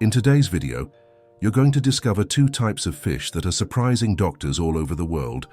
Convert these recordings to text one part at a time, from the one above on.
In today's video, you're going to discover two types of fish that are surprising doctors all over the world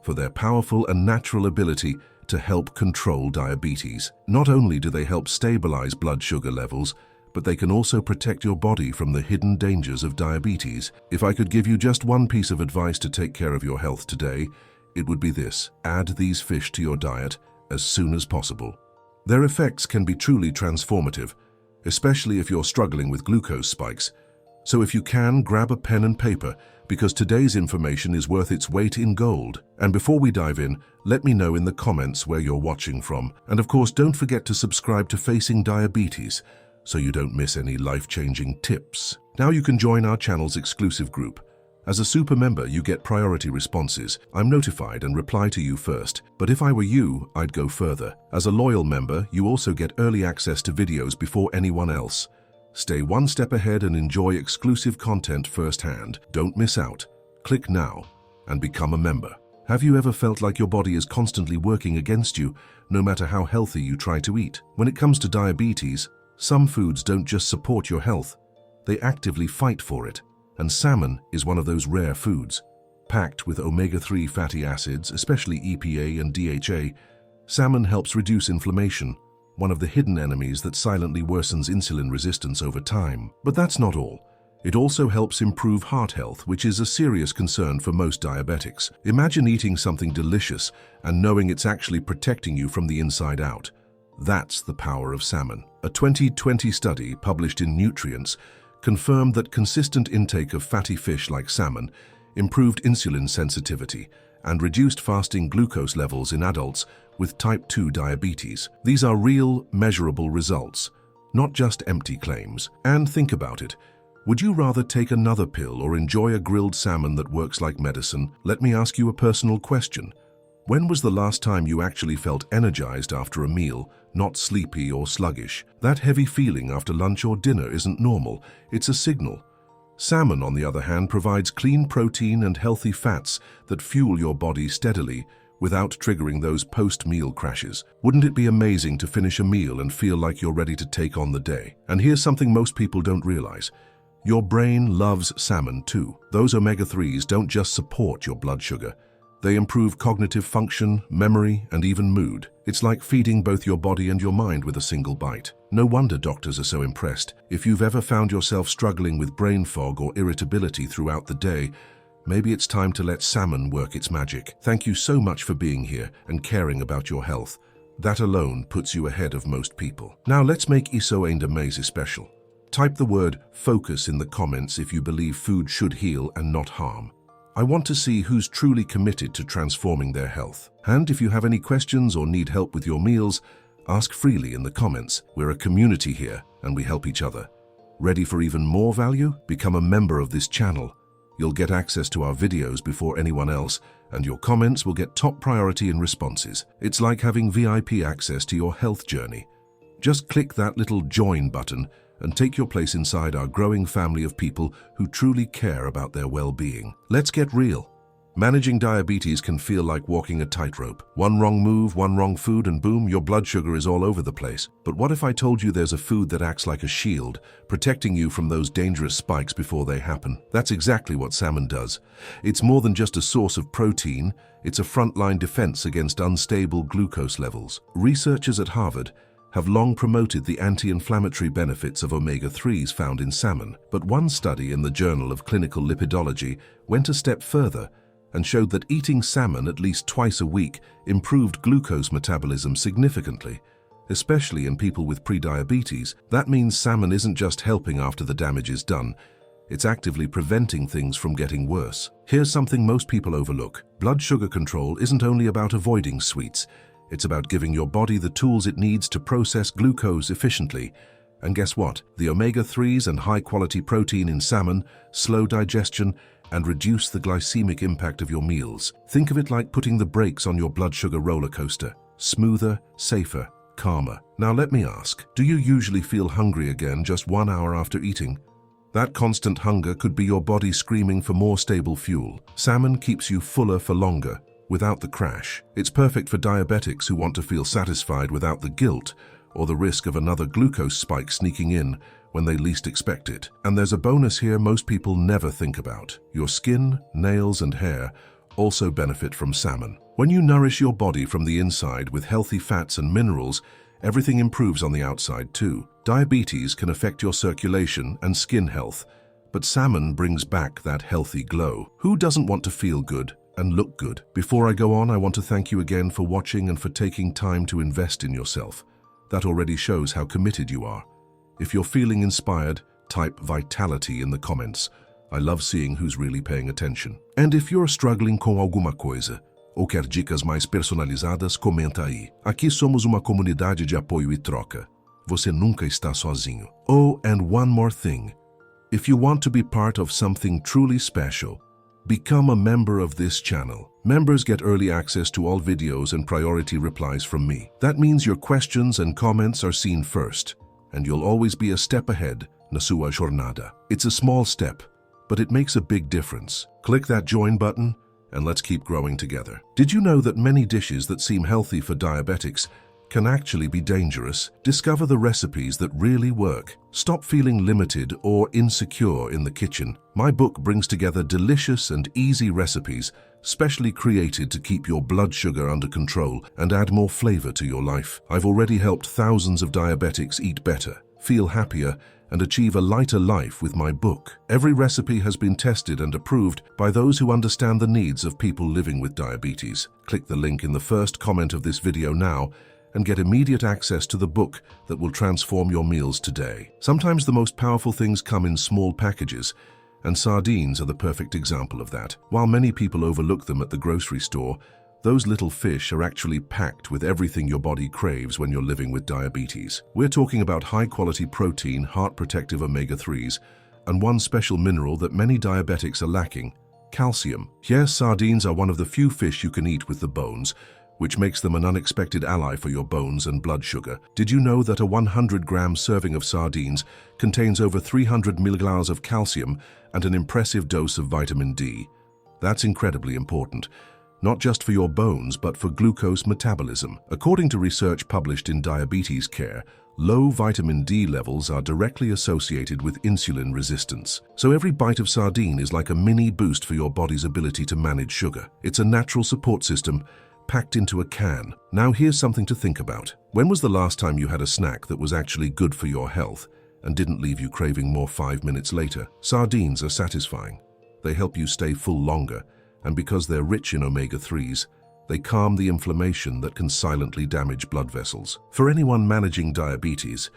for their powerful and natural ability to help control diabetes. Not only do they help stabilize blood sugar levels, but they can also protect your body from the hidden dangers of diabetes. If I could give you just one piece of advice to take care of your health today, it would be this: add these fish to your diet as soon as possible. Their effects can be truly transformative, especially if you're struggling with glucose spikes. So if you can, grab a pen and paper, because today's information is worth its weight in gold. And before we dive in, let me know in the comments where you're watching from. And of course, don't forget to subscribe to Facing Diabetes so you don't miss any life-changing tips. Now you can join our channel's exclusive group. As a super member, you get priority responses. I'm notified and reply to you first, but if I were you, I'd go further. As a loyal member, you also get early access to videos before anyone else. Stay one step ahead and enjoy exclusive content firsthand. Don't miss out. Click now and become a member. Have you ever felt like your body is constantly working against you, no matter how healthy you try to eat? When it comes to diabetes, some foods don't just support your health, they actively fight for it. And salmon is one of those rare foods. Packed with omega-3 fatty acids, especially EPA and DHA, salmon helps reduce inflammation, one of the hidden enemies that silently worsens insulin resistance over time. But that's not all. It also helps improve heart health, which is a serious concern for most diabetics. Imagine eating something delicious and knowing it's actually protecting you from the inside out. That's the power of salmon. A 2020 study published in Nutrients confirmed that consistent intake of fatty fish like salmon improved insulin sensitivity and reduced fasting glucose levels in adults with type 2 diabetes. These are real, measurable results, not just empty claims. And think about it. Would you rather take another pill or enjoy a grilled salmon that works like medicine? Let me ask you a personal question. When was the last time you actually felt energized after a meal, not sleepy or sluggish? That heavy feeling after lunch or dinner isn't normal, it's a signal. Salmon, on the other hand, provides clean protein and healthy fats that fuel your body steadily without triggering those post-meal crashes. Wouldn't it be amazing to finish a meal and feel like you're ready to take on the day? And here's something most people don't realize. Your brain loves salmon too. Those omega-3s don't just support your blood sugar. They improve cognitive function, memory, and even mood. It's like feeding both your body and your mind with a single bite. No wonder doctors are so impressed. If you've ever found yourself struggling with brain fog or irritability throughout the day, maybe it's time to let salmon work its magic. Thank you so much for being here and caring about your health. That alone puts you ahead of most people. Now let's make Isso ainda mais special. Type the word focus in the comments if you believe food should heal and not harm. I want to see who's truly committed to transforming their health. And if you have any questions or need help with your meals, ask freely in the comments. We're a community here and we help each other. Ready for even more value? Become a member of this channel. You'll get access to our videos before anyone else, and your comments will get top priority in responses. It's like having VIP access to your health journey. Just click that little join button and take your place inside our growing family of people who truly care about their well-being. Let's get real. Managing diabetes can feel like walking a tightrope. One wrong move, one wrong food, and boom, your blood sugar is all over the place. But what if I told you there's a food that acts like a shield, protecting you from those dangerous spikes before they happen? That's exactly what salmon does. It's more than just a source of protein, it's a frontline defense against unstable glucose levels. Researchers at Harvard have long promoted the anti-inflammatory benefits of omega-3s found in salmon, but one study in the Journal of Clinical Lipidology went a step further and showed that eating salmon at least twice a week improved glucose metabolism significantly, especially in people with prediabetes. That means salmon isn't just helping after the damage is done, it's actively preventing things from getting worse. Here's something most people overlook. Blood sugar control isn't only about avoiding sweets, it's about giving your body the tools it needs to process glucose efficiently. And guess what? The omega-3s and high-quality protein in salmon slow digestion and reduce the glycemic impact of your meals. Think of it like putting the brakes on your blood sugar roller coaster. Smoother, safer, calmer. Now let me ask, do you usually feel hungry again just 1 hour after eating? That constant hunger could be your body screaming for more stable fuel. Salmon keeps you fuller for longer, without the crash. It's perfect for diabetics who want to feel satisfied without the guilt or the risk of another glucose spike sneaking in, when they least expect it. And there's a bonus here most people never think about. Your skin, nails, and hair also benefit from salmon. When you nourish your body from the inside with healthy fats and minerals, everything improves on the outside too. Diabetes can affect your circulation and skin health, but salmon brings back that healthy glow. Who doesn't want to feel good and look good? Before I go on, I want to thank you again for watching and for taking time to invest in yourself. That already shows how committed you are. If you're feeling inspired, type vitality in the comments. I love seeing who's really paying attention. And if you're struggling com alguma coisa, ou quer dicas mais personalizadas, comenta aí. Aqui somos uma comunidade de apoio e troca. Você nunca está sozinho. Oh, and one more thing. If you want to be part of something truly special, become a member of this channel. Members get early access to all videos and priority replies from me. That means your questions and comments are seen first, and you'll always be a step ahead na sua jornada. It's a small step, but it makes a big difference. Click that join button, and let's keep growing together. Did you know that many dishes that seem healthy for diabetics can actually be dangerous? Discover the recipes that really work. Stop feeling limited or insecure in the kitchen. My book brings together delicious and easy recipes specially created to keep your blood sugar under control and add more flavor to your life. I've already helped thousands of diabetics eat better, feel happier, and achieve a lighter life with my book. Every recipe has been tested and approved by those who understand the needs of people living with diabetes. Click the link in the first comment of this video now and get immediate access to the book that will transform your meals today. Sometimes the most powerful things come in small packages, and sardines are the perfect example of that. While many people overlook them at the grocery store, those little fish are actually packed with everything your body craves when you're living with diabetes. We're talking about high-quality protein, heart-protective omega-3s, and one special mineral that many diabetics are lacking, calcium. Yes, sardines are one of the few fish you can eat with the bones, which makes them an unexpected ally for your bones and blood sugar. Did you know that a 100-gram serving of sardines contains over 300 milligrams of calcium and an impressive dose of vitamin D? That's incredibly important, not just for your bones, but for glucose metabolism. According to research published in Diabetes Care, low vitamin D levels are directly associated with insulin resistance. So every bite of sardine is like a mini boost for your body's ability to manage sugar. It's a natural support system packed into a can. Now here's something to think about. When was the last time you had a snack that was actually good for your health and didn't leave you craving more 5 minutes later? Sardines are satisfying. They help you stay full longer, and because they're rich in omega-3s, they calm the inflammation that can silently damage blood vessels. For anyone managing diabetes,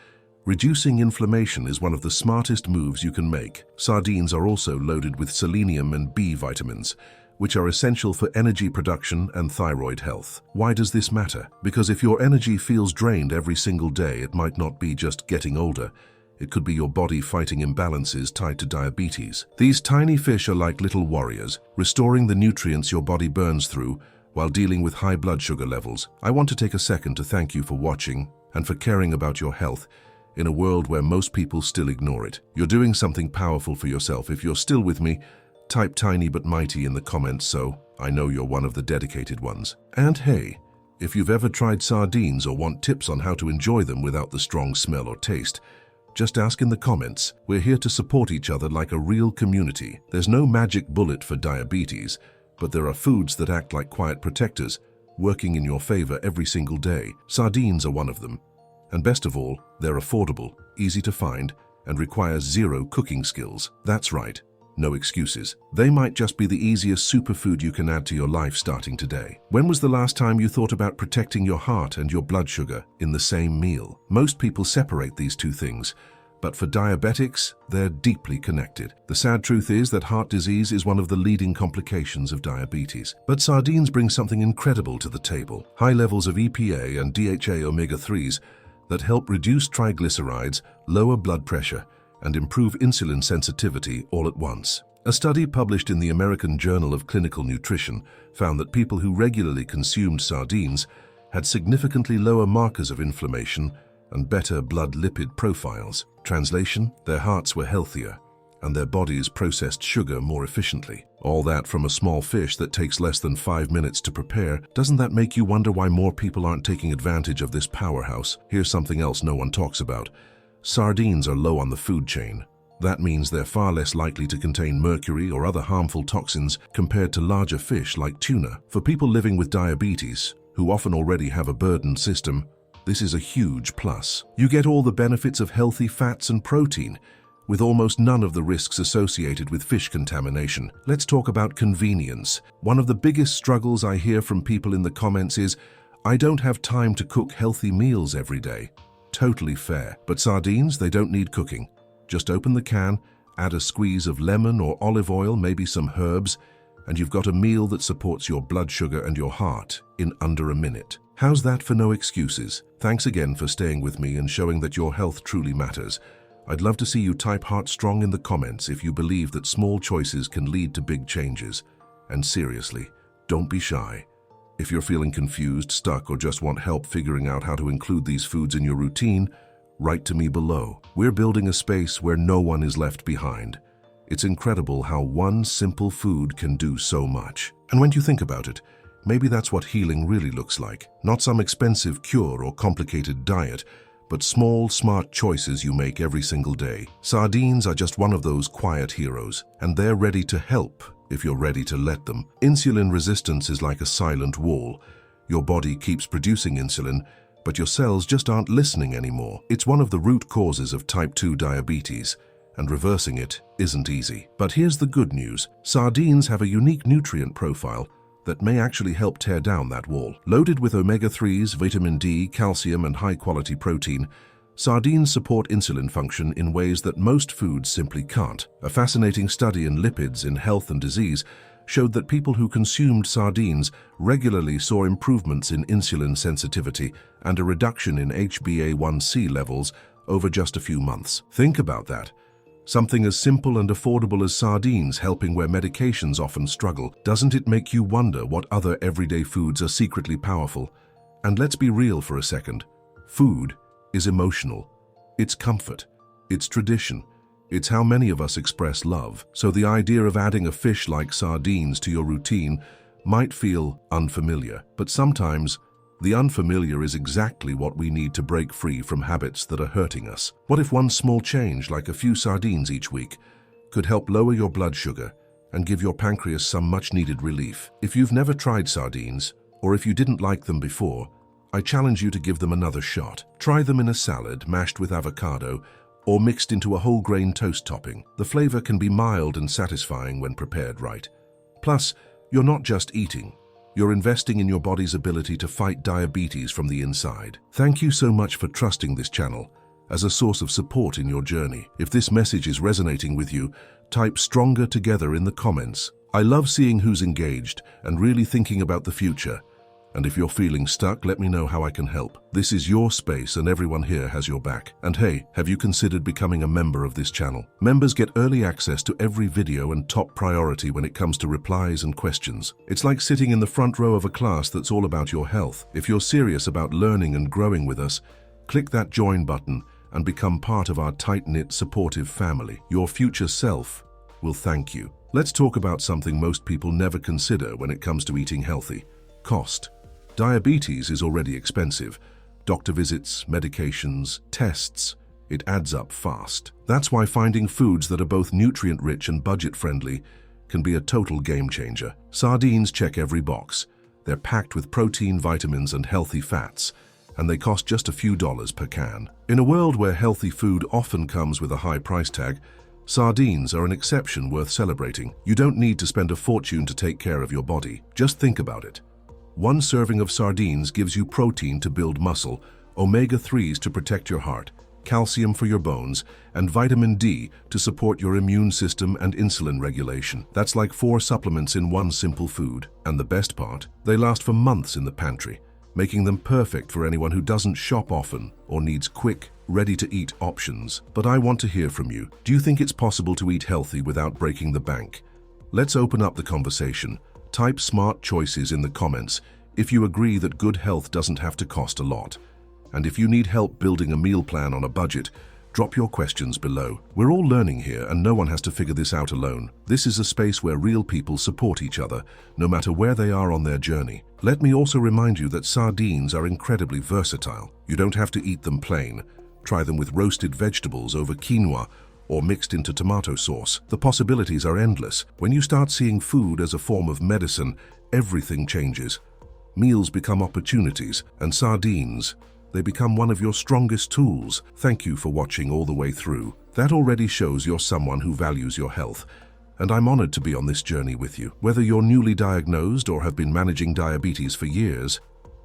reducing inflammation is one of the smartest moves you can make. Sardines are also loaded with selenium and B vitamins, which are essential for energy production and thyroid health. Why does this matter? Because if your energy feels drained every single day, it might not be just getting older. It could be your body fighting imbalances tied to diabetes. These tiny fish are like little warriors, restoring the nutrients your body burns through while dealing with high blood sugar levels. I want to take a second to thank you for watching and for caring about your health in a world where most people still ignore it. You're doing something powerful for yourself. If you're still with me, type tiny but mighty in the comments so I know you're one of the dedicated ones. And hey, if you've ever tried sardines or want tips on how to enjoy them without the strong smell or taste, just ask in the comments. We're here to support each other like a real community. There's no magic bullet for diabetes, but there are foods that act like quiet protectors, working in your favor every single day. Sardines are one of them. And best of all, they're affordable, easy to find, and require zero cooking skills. That's right, no excuses. They might just be the easiest superfood you can add to your life starting today. When was the last time you thought about protecting your heart and your blood sugar in the same meal? Most people separate these two things, but for diabetics, they're deeply connected. The sad truth is that heart disease is one of the leading complications of diabetes. But sardines bring something incredible to the table. High levels of EPA and DHA omega-3s that help reduce triglycerides, lower blood pressure, and improve insulin sensitivity all at once. A study published in the American Journal of Clinical Nutrition found that people who regularly consumed sardines had significantly lower markers of inflammation and better blood lipid profiles. Translation: their hearts were healthier, and their bodies processed sugar more efficiently. All that from a small fish that takes less than 5 minutes to prepare. Doesn't that make you wonder why more people aren't taking advantage of this powerhouse? Here's something else no one talks about. Sardines are low on the food chain. That means they're far less likely to contain mercury or other harmful toxins compared to larger fish like tuna. For people living with diabetes, who often already have a burdened system, this is a huge plus. You get all the benefits of healthy fats and protein, with almost none of the risks associated with fish contamination. Let's talk about convenience. One of the biggest struggles I hear from people in the comments is, "I don't have time to cook healthy meals every day." Totally fair. But sardines, they don't need cooking. Just open the can, add a squeeze of lemon or olive oil, maybe some herbs, and you've got a meal that supports your blood sugar and your heart in under a minute. How's that for no excuses? Thanks again for staying with me and showing that your health truly matters. I'd love to see you type heart strong in the comments if you believe that small choices can lead to big changes. And seriously, don't be shy. If you're feeling confused, stuck, or just want help figuring out how to include these foods in your routine, write to me below. We're building a space where no one is left behind. It's incredible how one simple food can do so much. And when you think about it, maybe that's what healing really looks like. Not some expensive cure or complicated diet, but small, smart choices you make every single day. Sardines are just one of those quiet heroes, and they're ready to help if you're ready to let them. Insulin resistance is like a silent wall. Your body keeps producing insulin, but your cells just aren't listening anymore. It's one of the root causes of type 2 diabetes, and reversing it isn't easy. But here's the good news. Sardines have a unique nutrient profile that may actually help tear down that wall. Loaded with omega-3s, vitamin D, calcium, and high-quality protein, sardines support insulin function in ways that most foods simply can't. A fascinating study in lipids in health and disease showed that people who consumed sardines regularly saw improvements in insulin sensitivity and a reduction in HbA1c levels over just a few months. Think about that. Something as simple and affordable as sardines helping where medications often struggle. Doesn't it make you wonder what other everyday foods are secretly powerful? And let's be real for a second. Food is emotional. It's comfort. It's tradition. It's how many of us express love. So the idea of adding a fish like sardines to your routine might feel unfamiliar, but sometimes the unfamiliar is exactly what we need to break free from habits that are hurting us. What if one small change, like a few sardines each week, could help lower your blood sugar and give your pancreas some much-needed relief? If you've never tried sardines, or if you didn't like them before, I challenge you to give them another shot. Try them in a salad mashed with avocado or mixed into a whole grain toast topping. The flavor can be mild and satisfying when prepared right. Plus, you're not just eating. You're investing in your body's ability to fight diabetes from the inside. Thank you so much for trusting this channel as a source of support in your journey. If this message is resonating with you, type "stronger together" in the comments. I love seeing who's engaged and really thinking about the future. And if you're feeling stuck, let me know how I can help. This is your space and everyone here has your back. And hey, have you considered becoming a member of this channel? Members get early access to every video and top priority when it comes to replies and questions. It's like sitting in the front row of a class that's all about your health. If you're serious about learning and growing with us, click that join button and become part of our tight-knit, supportive family. Your future self will thank you. Let's talk about something most people never consider when it comes to eating healthy: cost. Diabetes is already expensive. Doctor visits, medications, tests. It adds up fast. That's why finding foods that are both nutrient-rich and budget-friendly can be a total game-changer. Sardines check every box. They're packed with protein, vitamins, and healthy fats, and they cost just a few dollars per can. In a world where healthy food often comes with a high price tag, sardines are an exception worth celebrating. You don't need to spend a fortune to take care of your body. Just think about it. One serving of sardines gives you protein to build muscle, omega-3s to protect your heart, calcium for your bones, and vitamin D to support your immune system and insulin regulation. That's like 4 supplements in one simple food. And the best part, they last for months in the pantry, making them perfect for anyone who doesn't shop often or needs quick, ready-to-eat options. But I want to hear from you. Do you think it's possible to eat healthy without breaking the bank? Let's open up the conversation. Type smart choices in the comments if you agree that good health doesn't have to cost a lot. And if you need help building a meal plan on a budget, drop your questions below. We're all learning here and no one has to figure this out alone. This is a space where real people support each other, no matter where they are on their journey. Let me also remind you that sardines are incredibly versatile. You don't have to eat them plain. Try them with roasted vegetables over quinoa or mixed into tomato sauce. The possibilities are endless. When you start seeing food as a form of medicine, everything changes. Meals become opportunities, and sardines, they become one of your strongest tools. Thank you for watching all the way through. That already shows you're someone who values your health, and I'm honored to be on this journey with you. Whether you're newly diagnosed or have been managing diabetes for years,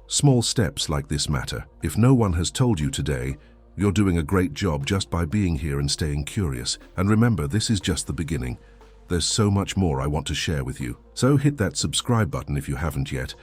small steps like this matter. If no one has told you today, you're doing a great job just by being here and staying curious. And remember, this is just the beginning. There's so much more I want to share with you. So hit that subscribe button if you haven't yet,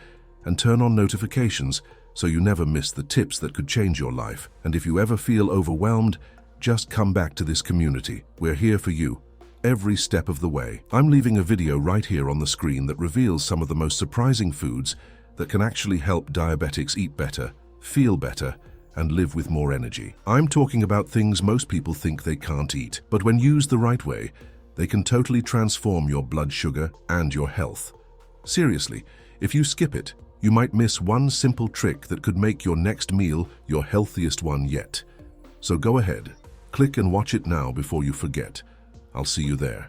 and turn on notifications so you never miss the tips that could change your life. And if you ever feel overwhelmed, just come back to this community. We're here for you, every step of the way. I'm leaving a video right here on the screen that reveals some of the most surprising foods that can actually help diabetics eat better, feel better, and live with more energy. I'm talking about things most people think they can't eat, but when used the right way, they can totally transform your blood sugar and your health. Seriously, if you skip it, you might miss one simple trick that could make your next meal your healthiest one yet. So go ahead, click and watch it now before you forget. I'll see you there.